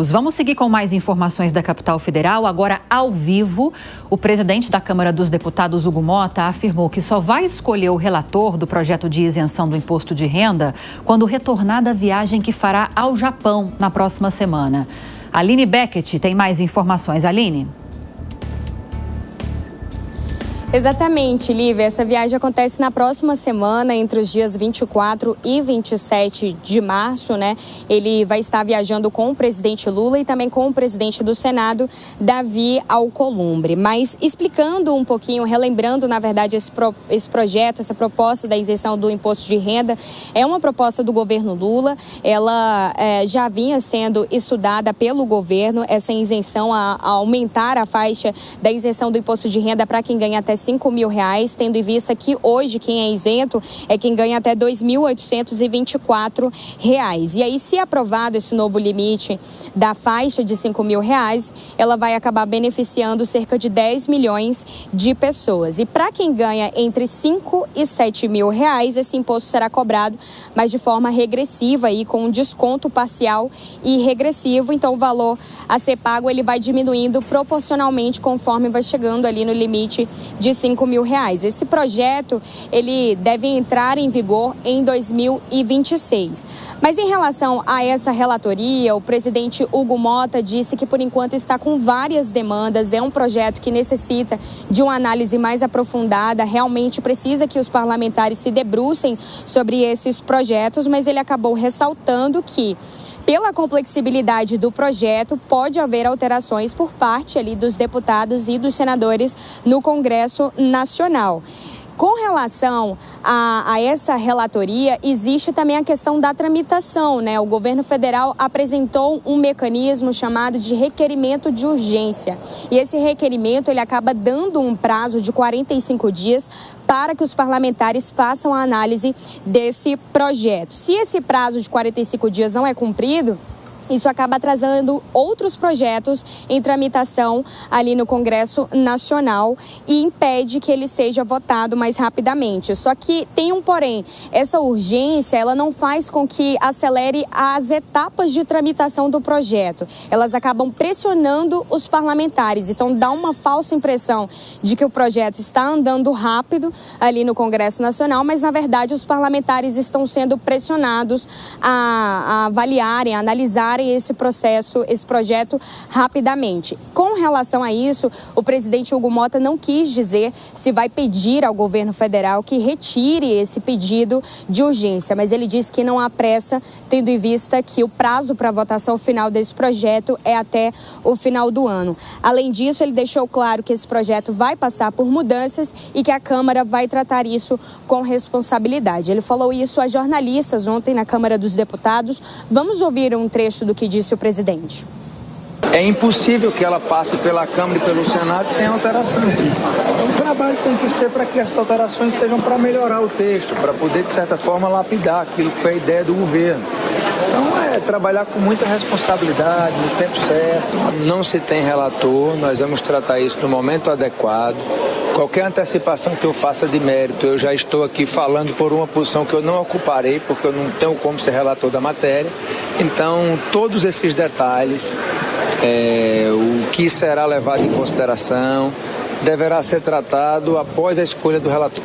Vamos seguir com mais informações da capital federal. Agora, ao vivo, o presidente da Câmara dos Deputados, Hugo Mota, afirmou que só vai escolher o relator do projeto de isenção do imposto de renda quando retornar da viagem que fará ao Japão na próxima semana. Aline Beckett tem mais informações. Aline? Exatamente, Lívia. Essa viagem acontece na próxima semana, entre os dias 24 e 27 de março, né? Ele vai estar viajando com o presidente Lula e também com o presidente do Senado, Davi Alcolumbre. Mas explicando um pouquinho, relembrando, na verdade, esse projeto, essa proposta da isenção do imposto de renda, é uma proposta do governo Lula. Ela já vinha sendo estudada pelo governo, essa isenção, a aumentar a faixa da isenção do imposto de renda para quem ganha até R$5.000, tendo em vista que hoje quem é isento é quem ganha até R$2.824. E aí, se aprovado esse novo limite da faixa de R$5.000, ela vai acabar beneficiando cerca de 10 milhões de pessoas. E para quem ganha entre R$5.000 e R$7.000, esse imposto será cobrado, mas de forma regressiva e com um desconto parcial e regressivo. Então, o valor a ser pago ele vai diminuindo proporcionalmente conforme vai chegando ali no limite de R$5.000. Esse projeto ele deve entrar em vigor em 2026. Mas em relação a essa relatoria, o presidente Hugo Mota disse que por enquanto está com várias demandas, é um projeto que necessita de uma análise mais aprofundada, realmente precisa que os parlamentares se debrucem sobre esses projetos, mas ele acabou ressaltando que pela complexibilidade do projeto, pode haver alterações por parte ali dos deputados e dos senadores no Congresso Nacional. Com relação a essa relatoria, existe também a questão da tramitação, né? O governo federal apresentou um mecanismo chamado de requerimento de urgência. E esse requerimento, ele acaba dando um prazo de 45 dias para que os parlamentares façam a análise desse projeto. Se esse prazo de 45 dias não é cumprido, isso acaba atrasando outros projetos em tramitação ali no Congresso Nacional e impede que ele seja votado mais rapidamente. Só que tem um porém, essa urgência ela não faz com que acelere as etapas de tramitação do projeto. Elas acabam pressionando os parlamentares, então dá uma falsa impressão de que o projeto está andando rápido ali no Congresso Nacional, mas na verdade os parlamentares estão sendo pressionados a avaliarem, a analisarem esse projeto rapidamente. Com relação a isso, o presidente Hugo Mota não quis dizer se vai pedir ao governo federal que retire esse pedido de urgência, mas ele disse que não há pressa, tendo em vista que o prazo para a votação final desse projeto é até o final do ano. Além disso, ele deixou claro que esse projeto vai passar por mudanças e que a Câmara vai tratar isso com responsabilidade. Ele falou isso a jornalistas ontem na Câmara dos Deputados. Vamos ouvir um trecho do que disse o presidente. É impossível que ela passe pela Câmara e pelo Senado sem alteração. Então, o trabalho tem que ser para que essas alterações sejam para melhorar o texto, para poder, de certa forma, lapidar aquilo que foi a ideia do governo. Então, é trabalhar com muita responsabilidade, no tempo certo. Não se tem relator, nós vamos tratar isso no momento adequado. Qualquer antecipação que eu faça de mérito, eu já estou aqui falando por uma posição que eu não ocuparei, porque eu não tenho como ser relator da matéria. Então, todos esses detalhes, o que será levado em consideração, deverá ser tratado após a escolha do relator.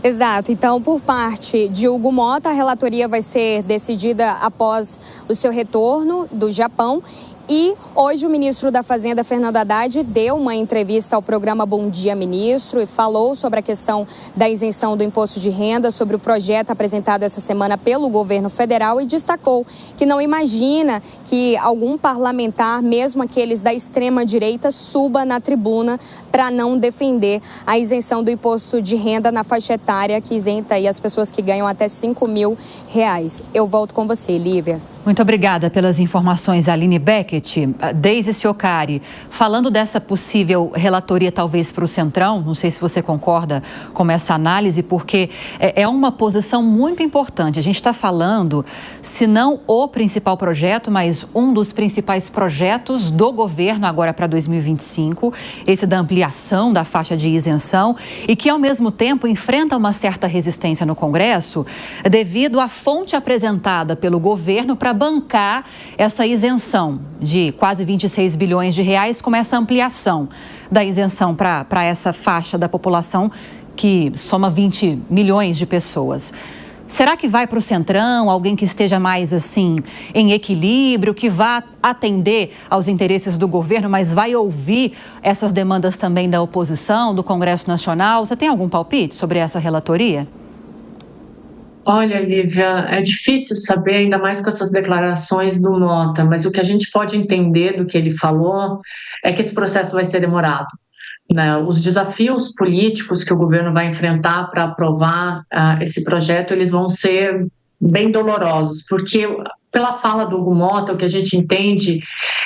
Exato. Então, por parte de Hugo Mota, a relatoria vai ser decidida após o seu retorno do Japão. E hoje o ministro da Fazenda, Fernando Haddad, deu uma entrevista ao programa Bom Dia Ministro e falou sobre a questão da isenção do imposto de renda, sobre o projeto apresentado essa semana pelo governo federal e destacou que não imagina que algum parlamentar, mesmo aqueles da extrema-direita, suba na tribuna para não defender a isenção do imposto de renda na faixa etária que isenta aí as pessoas que ganham até R$5.000. Eu volto com você, Lívia. Muito obrigada pelas informações, Aline Beckett. Deise Ciocari, falando dessa possível relatoria talvez para o Centrão, não sei se você concorda com essa análise, porque é uma posição muito importante. A gente está falando, se não o principal projeto, mas um dos principais projetos do governo agora para 2025, esse da ampliação da faixa de isenção, e que ao mesmo tempo enfrenta uma certa resistência no Congresso devido à fonte apresentada pelo governo para bancar essa isenção de quase 26 bilhões de reais com essa ampliação da isenção para essa faixa da população que soma 20 milhões de pessoas. Será que vai para o Centrão, alguém que esteja mais assim em equilíbrio, que vá atender aos interesses do governo, mas vai ouvir essas demandas também da oposição, do Congresso Nacional? Você tem algum palpite sobre essa relatoria? Olha, Lívia, é difícil saber, ainda mais com essas declarações do Mota, mas o que a gente pode entender do que ele falou é que esse processo vai ser demorado, né? Os desafios políticos que o governo vai enfrentar para aprovar esse projeto, eles vão ser bem dolorosos, porque pela fala do Hugo Mota, o que a gente entende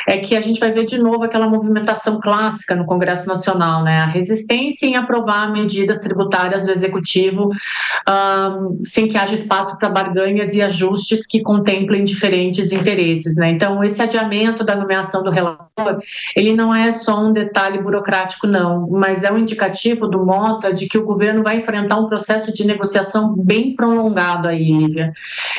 é que a gente vai ver de novo aquela movimentação clássica no Congresso Nacional, né? A resistência em aprovar medidas tributárias do Executivo sem que haja espaço para barganhas e ajustes que contemplem diferentes interesses, né? Então, esse adiamento da nomeação do relator, ele não é só um detalhe burocrático, não, mas é um indicativo do Mota de que o governo vai enfrentar um processo de negociação bem prolongado aí, Lívia.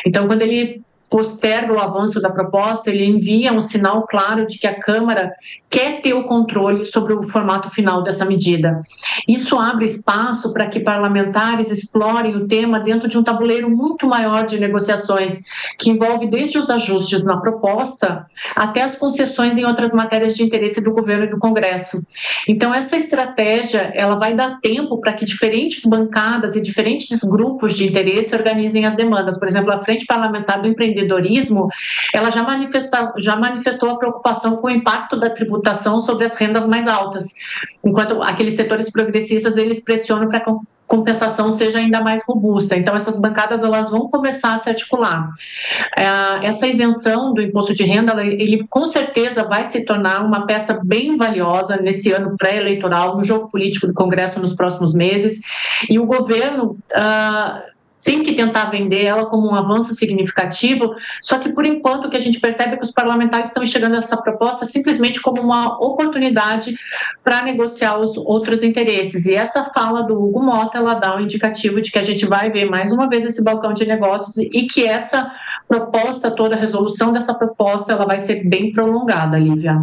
Então, quando ele posterga o avanço da proposta, ele envia um sinal claro de que a Câmara quer ter o controle sobre o formato final dessa medida. Isso abre espaço para que parlamentares explorem o tema dentro de um tabuleiro muito maior de negociações, que envolve desde os ajustes na proposta até as concessões em outras matérias de interesse do governo e do Congresso. Então, essa estratégia, ela vai dar tempo para que diferentes bancadas e diferentes grupos de interesse organizem as demandas. Por exemplo, a Frente Parlamentar do Empreendedorismo, ela já manifestou a preocupação com o impacto da tributação sobre as rendas mais altas, enquanto aqueles setores progressistas, eles pressionam para que a compensação seja ainda mais robusta. Então, essas bancadas, elas vão começar a se articular. Essa isenção do imposto de renda, ele com certeza vai se tornar uma peça bem valiosa nesse ano pré-eleitoral, no jogo político do Congresso nos próximos meses, e o governo tem que tentar vender ela como um avanço significativo, só que, por enquanto, o que a gente percebe é que os parlamentares estão enxergando essa proposta simplesmente como uma oportunidade para negociar os outros interesses. E essa fala do Hugo Mota, ela dá um indicativo de que a gente vai ver mais uma vez esse balcão de negócios e que essa proposta toda, a resolução dessa proposta, ela vai ser bem prolongada, Lívia.